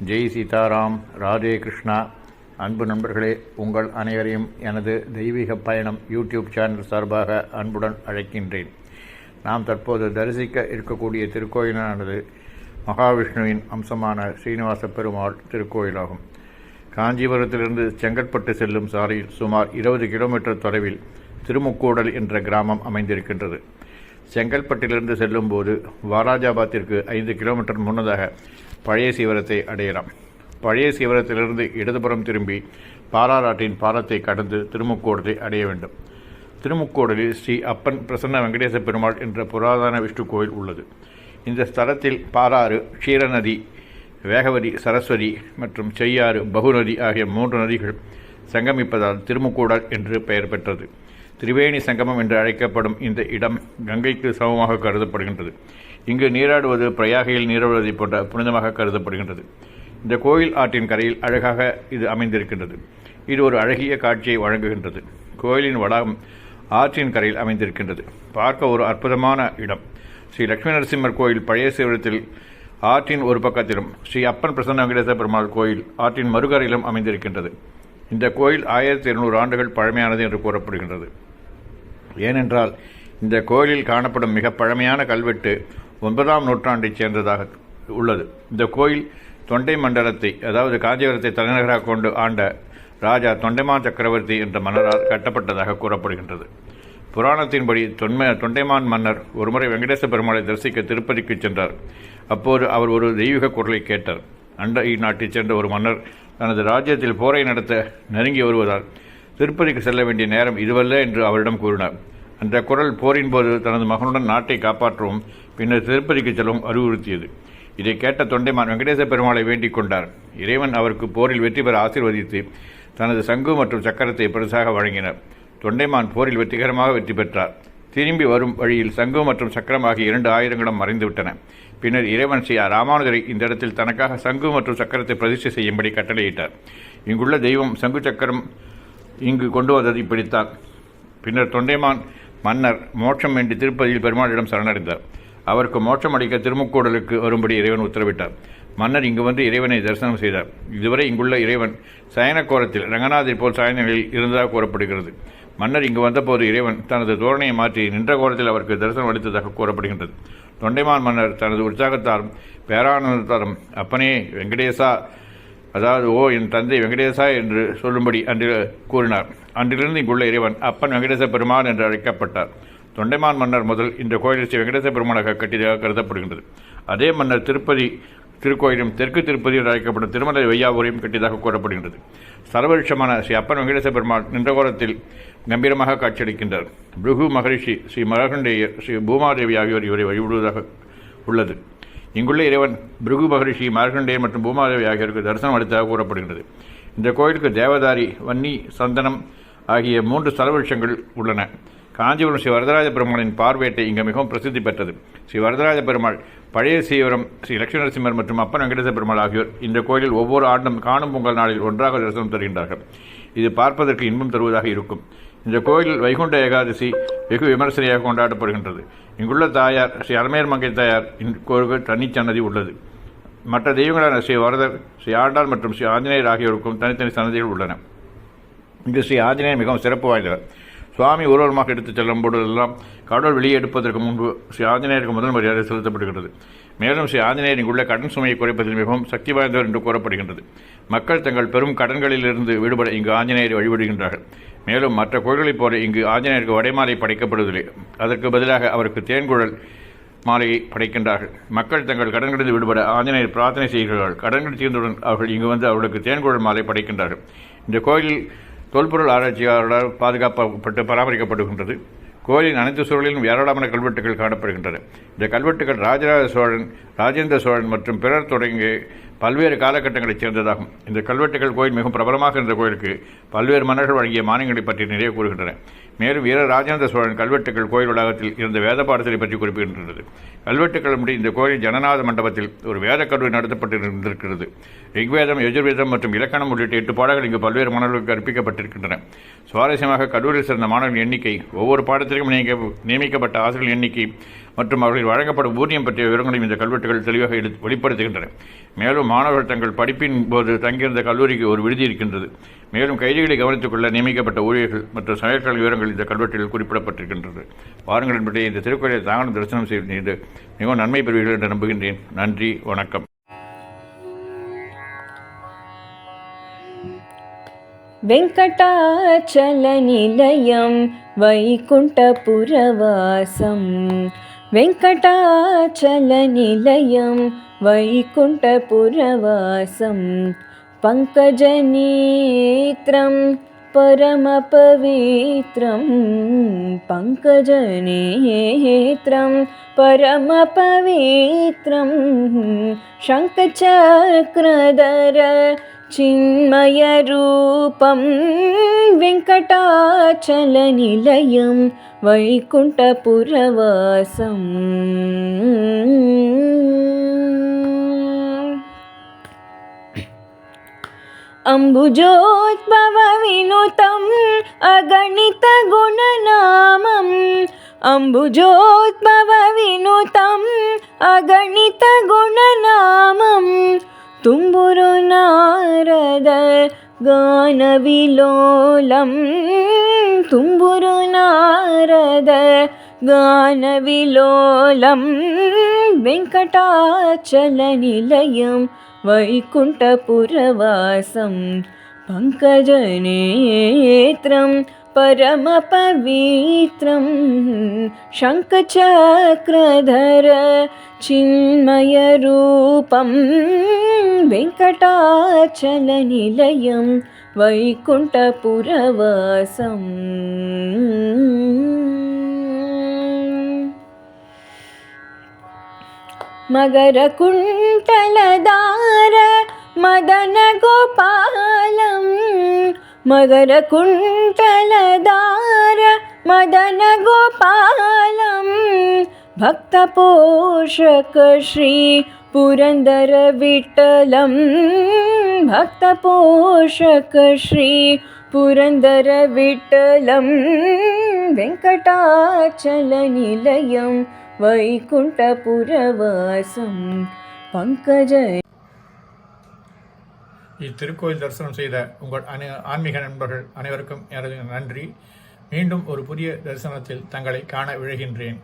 ஜெய் சீதாராம். ராதே கிருஷ்ணா. அன்பு நண்பர்களே, உங்கள் அனைவரையும் எனது தெய்வீக பயணம் யூடியூப் சேனல் சார்பாக அன்புடன் அழைக்கின்றேன். நாம் தற்போது தரிசிக்க இருக்கக்கூடிய திருக்கோயிலானது மகாவிஷ்ணுவின் அம்சமான ஸ்ரீனிவாச பெருமாள் திருக்கோயிலாகும். காஞ்சிபுரத்திலிருந்து செங்கற்பட்டு செல்லும் சாலையில் சுமார் 20 கிலோமீட்டர் தொலைவில் திருமுக்கூடல் என்ற கிராமம் அமைந்திருக்கின்றது. செங்கல்பட்டிலிருந்து செல்லும்போது வாலாஜாபாத்திற்கு 5 கிலோமீட்டர் முன்னதாக பழைய சிவரத்தை அடையலாம். பழைய சிவரத்திலிருந்து இடதுபுறம் திரும்பி பாலாராட்டின் பாலத்தை கடந்து திருமுக்கூடலை அடைய வேண்டும். திருமுக்கூடலில் ஸ்ரீ அப்பன் பிரசன்ன வெங்கடேச பெருமாள் என்ற புராதன விஷ்ணு கோயில் உள்ளது. இந்த ஸ்தலத்தில் பாலாறு, க்ஷீரநதி, வேகவதி, சரஸ்வதி மற்றும் செய்யாறு, பகுநதி ஆகிய 3 நதிகள் சங்கமிப்பதால் திருமுக்கூடல் என்று பெயர் பெற்றது. திரிவேணி சங்கமம் என்று அழைக்கப்படும் இந்த இடம் கங்கைக்கு சமமாக கருதப்படுகின்றது. இங்கு நீராடுவது பிரயாகையில் நீராடுவதை போன்ற புனிதமாக கருதப்படுகின்றது. இந்த கோயில் ஆற்றின் கரையில் அழகாக இது அமைந்திருக்கின்றது. இது ஒரு அழகிய காட்சியை வழங்குகின்றது. கோயிலின் வளாகம் ஆற்றின் கரையில் அமைந்திருக்கின்றது. பார்க்க ஒரு அற்புதமான இடம். ஸ்ரீ லட்சுமி நரசிம்மர் கோயில் பழைய சிவரத்தில் ஆற்றின் ஒரு பக்கத்திலும், ஸ்ரீ அப்பன் பிரசன்ன வெங்கடேச பெருமாள் கோயில் ஆற்றின் மறுகரையிலும் அமைந்திருக்கின்றது. இந்த கோயில் 1200 ஆண்டுகள் பழமையானது என்று கூறப்படுகின்றது. ஏனென்றால் இந்த கோயிலில் காணப்படும் மிக பழமையான கல்வெட்டு 9ஆம் நூற்றாண்டைச் சேர்ந்ததாக உள்ளது. இந்த கோயில் தொண்டை மண்டலத்தை, அதாவது காஞ்சிபுரத்தை தலைநகராக கொண்டு ஆண்ட ராஜா தொண்டைமான் சக்கரவர்த்தி என்ற மன்னரால் கட்டப்பட்டதாக கூறப்படுகின்றது. புராணத்தின்படி தொண்டைமான் மன்னர் ஒருமுறை வெங்கடேச பெருமாளை தரிசிக்க திருப்பதிக்கு சென்றார். அப்போது அவர் ஒரு தெய்வீக குரலை கேட்டார். அண்டை நாட்டைச் சேர்ந்த ஒரு மன்னர் தனது ராஜ்யத்தில் போரை நடத்த நெருங்கி வருவதால் திருப்பதிக்கு செல்ல வேண்டிய நேரம் இதுவல்ல என்று அவரிடம் கூறினார். அந்த குரல் போரின் போது தனது மகனுடன் நாட்டை காப்பாற்றவும் பின்னர் திருப்பதிக்கு செல்லவும் அறிவுறுத்தியது. இதை கேட்ட தொண்டைமான் வெங்கடேச பெருமாளை வேண்டிக் கொண்டார். இறைவன் அவருக்கு போரில் வெற்றி பெற ஆசீர்வதித்து தனது சங்கு மற்றும் சக்கரத்தை பரிசாக வழங்கினார். தொண்டைமான் போரில் வெற்றிகரமாக வெற்றி பெற்றார். திரும்பி வரும் வழியில் சங்கு மற்றும் சக்கரம் ஆகிய 2 ஆயுதங்களும் மறைந்துவிட்டன. பின்னர் இறைவன் ஸ்ரீ ராமானுஜரை இந்த இடத்தில் தனக்காக சங்கு மற்றும் சக்கரத்தை பிரதிஷ்டை செய்யும்படி கட்டளையிட்டார். இங்குள்ள தெய்வம் சங்கு சக்கரம் இங்கு கொண்டு வந்தது இப்படித்தான். பின்னர் தொண்டைமான் மன்னர் மோட்சம் வேண்டி திருப்பதியில் பெருமாளிடம் சரணடைந்தார். அவருக்கு மோட்சம் அளிக்க திருமுக்கூடலுக்கு வரும்படி இறைவன் உத்தரவிட்டார். மன்னர் இங்கு வந்து இறைவனை தரிசனம் செய்தார். இதுவரை இங்குள்ள இறைவன் சயன கோலத்தில் ரங்கநாதர் போல் சாய்ந்த நிலையில் இருந்ததாக கூறப்படுகிறது. மன்னர் இங்கு வந்தபோது இறைவன் தனது தோரணையை மாற்றி நின்ற கோலத்தில் அவருக்கு தரிசனம் அளித்ததாக கூறப்படுகின்றது. தொண்டைமான் மன்னர் தனது உற்சாகத்தாலும் பேரானந்தத்தாலும் அப்பனே வெங்கடேசா, அதாவது ஓ என் தந்தை வெங்கடேசா என்று சொல்லும்படி அன்று கூறினார். அன்றிலிருந்து இங்குள்ள இறைவன் அப்பன் வெங்கடேச பெருமாள் என்று அழைக்கப்பட்டார். தொண்டைமான் மன்னர் முதல் இந்த கோயிலை ஸ்ரீ வெங்கடேச பெருமாளாக கட்டியதாக கருதப்படுகின்றது. அதே மன்னர் திருப்பதி திருக்கோயிலும் தெற்கு திருப்பதி என்று அழைக்கப்படும் திருமலை வையாவூரையும் கட்டியதாக கூறப்படுகின்றது. சர்வருஷமான ஸ்ரீ அப்பன் வெங்கடேச பெருமாள் நின்ற கோலத்தில் கம்பீரமாக காட்சியளிக்கின்றார். பிருகு மகரிஷி, ஸ்ரீ மரகண்டேயர், ஸ்ரீ பூமாதேவி ஆகியோர் இவரை வழிபடுவதாக உள்ளது. இங்குள்ள இறைவன் பிருகு மகரிஷி, மார்கண்டேயர் மற்றும் பூமாதேவி ஆகியோருக்கு தரிசனம் அளித்ததாக கூறப்படுகிறது. இந்த கோயிலுக்கு தேவதாரி, வன்னி, சந்தனம் ஆகிய 3 ஸ்தலவிருஷங்கள் உள்ளன. காஞ்சிபுரம் ஸ்ரீ வரதராஜ பெருமாளின் பார்வேட்டை இங்கு மிகவும் பிரசித்தி பெற்றது. ஸ்ரீ வரதராஜ பெருமாள், பழைய சீவரம் ஸ்ரீ லட்சுமி நரசிம்மர் மற்றும் அப்பன் வெங்கடேச பெருமாள் ஆகியோர் இந்த கோயிலில் ஒவ்வொரு ஆண்டும் காணும் பொங்கல் நாளில் ஒன்றாக தரிசனம் தருகின்றார்கள். இது பார்ப்பதற்கு இன்பம் தருவதாக இருக்கும். இந்த கோயிலில் வைகுண்ட ஏகாதசி வெகு விமர்சனையாக கொண்டாடப்படுகின்றது. இங்குள்ள தாயார் ஸ்ரீ அலமேர் மங்கை தாயார் கோயிலுக்கு தனிச்சன்னதி உள்ளது. மற்ற தெய்வங்களான ஸ்ரீ வரதர், ஸ்ரீ ஆண்டாள் மற்றும் ஸ்ரீ ஆஞ்சநேயர் ஆகியோருக்கும் தனித்தனி சன்னதிகள் உள்ளன. இங்கு ஸ்ரீ ஆஞ்சநேயர் மிகவும் சிறப்பு வாய்ந்தவர். சுவாமி ஊர்வலமாக எடுத்துச் செல்லும் போதெல்லாம் கடவுள் வெளியே எடுப்பதற்கு முன்பு ஸ்ரீ ஆஞ்சநேயருக்கு முதல் மரியாதை செலுத்தப்படுகிறது. மேலும் ஸ்ரீ ஆஞ்சநேயர் இங்குள்ள கடன் சுமையை குறைப்பதில் மிகவும் சக்தி வாய்ந்தவர் என்று கூறப்படுகின்றது. மக்கள் தங்கள் பெரும் கடன்களிலிருந்து விடுபட இங்கு ஆஞ்சநேயரை வழிபடுகின்றார்கள். மேலும் மற்ற கோயில்களைப் போல இங்கு ஆஞ்சநேயருக்கு வடைமாலை படைக்கப்படுவதில்லை. அதற்கு பதிலாக அவருக்கு தேன்குழல் மாலையை படைக்கின்றார்கள். மக்கள் தங்கள் கடன்களிலிருந்து விடுபட ஆஞ்சநேயர் பிரார்த்தனை செய்கிறார்கள். கடன்கள் தீர்ந்தவுடன் அவர்கள் இங்கு வந்து அவர்களுக்கு தேன்குழல் மாலை படைக்கின்றார்கள். இந்த கோயிலில் தொல்பொருள் ஆராய்ச்சியாளர்களால் பாதுகாக்கப்பட்டு பராமரிக்கப்படுகின்றது. கோயிலின் அனைத்து சூழலிலும் ஏராளமான கல்வெட்டுகள் காணப்படுகின்றன. இந்த கல்வெட்டுகள் ராஜராஜ சோழன், ராஜேந்திர சோழன் மற்றும் பிறர் தொடங்கிய பல்வேறு காலகட்டங்களைச் சேர்ந்ததாகும். இந்த கல்வெட்டுகள் கோயில் மிகவும் பிரபலமாக இருந்த கோயிலுக்கு பல்வேறு மன்னர்கள் வழங்கிய மானியங்களை பற்றி நிறைய கூறுகின்றன. மேலும் வீர ராஜேந்திர சோழன் கல்வெட்டுகள் கோயில் வளாகத்தில் இருந்த வேத பாடத்தை பற்றி குறிப்பிடுகின்றது. கல்வெட்டுகள் முடி இந்த கோயில் ஜனநாத மண்டபத்தில் ஒரு வேத கல்லூரி நடத்தப்பட்டிருந்திருக்கிறது. ரிக்வேதம், யஜுர்வேதம் மற்றும் இலக்கணம் உள்ளிட்ட 8 பாடங்கள் இங்கு பல்வேறு மாணவர்களுக்கு கற்பிக்கப்பட்டிருக்கின்றன. சுவாரஸ்யமாக கல்லூரியில் சேர்ந்த மாணவர்களின் எண்ணிக்கை, ஒவ்வொரு பாடத்திற்கும் நியமிக்கப்பட்ட ஆசிரியர்கள் எண்ணிக்கை மற்றும் அவர்களில் வழங்கப்படும் ஊதியம் பற்றிய விவரங்களையும் இந்த கல்வெட்டுகள் தெளிவாக வெளிப்படுத்துகின்றன. மேலும் மாணவர்கள் தங்கள் படிப்பின் போது தங்கியிருந்த கல்லூரிக்கு ஒரு விடுதி இருக்கின்றது. மேலும் கைதிகளை கவனித்துக் கொள்ள நியமிக்கப்பட்ட ஊழியர்கள் மற்றும் சமையல்கள் விவரங்கள் இந்த கல்வெட்டில் குறிப்பிடப்பட்டிருக்கின்றது. பாருங்கள் என்பதை இந்த திருக்கோயிலை தாங்களும் தரிசனம் செய்து மிகவும் நன்மை பெறுவீர்கள் என்று நம்புகின்றேன். நன்றி, வணக்கம். वेङ्कटाचलनिलयं वैकुण्ठपुरवासं वेङ्कटाचलनिलयं वैकुण्ठपुरवासं पङ्कजनेत्रं परमपवित्रं पङ्कजनेत्रं परमपवित्रं शङ्खचक्रधर चिन्मयरूपं वेङ्कटाचलनिलयं वैकुण्ठपुरवासम् अम्बुजोद्भवविनुतम् अगणितगुणनामम् अम्बुजोद्भवविनुतम् अगणितगुणनामम् तुम्बुरु नारद गानविलोलं तुम्बुरु नारद गानविलोलं वेङ्कटाचलनिलयं वैकुण्ठपुरवासं पङ्कजनेत्रं परमपवित्रं शङ्खचक्रधर चिन्मयरूपं वेङ्कटाचलनिलयं वैकुण्ठपुरवासम् मकरकुण्डलधार मदनगोपालं मकरकुण्डलधार मदनगोपालं भक्तपोषक श्री पुरन्दर विठ्ठलं भक्तपोषक श्री पुरन्दर विठ्ठलं वेङ्कटाचलनिलयं வைகுண்டபுரவாசம் பங்கஜ. இத்திருக்கோயில் தரிசனம் செய்த உங்கள் ஆன்மீக நண்பர்கள் அனைவருக்கும் எனது நன்றி. மீண்டும் ஒரு புதிய தரிசனத்தில் தங்களை காண விழைகின்றேன்.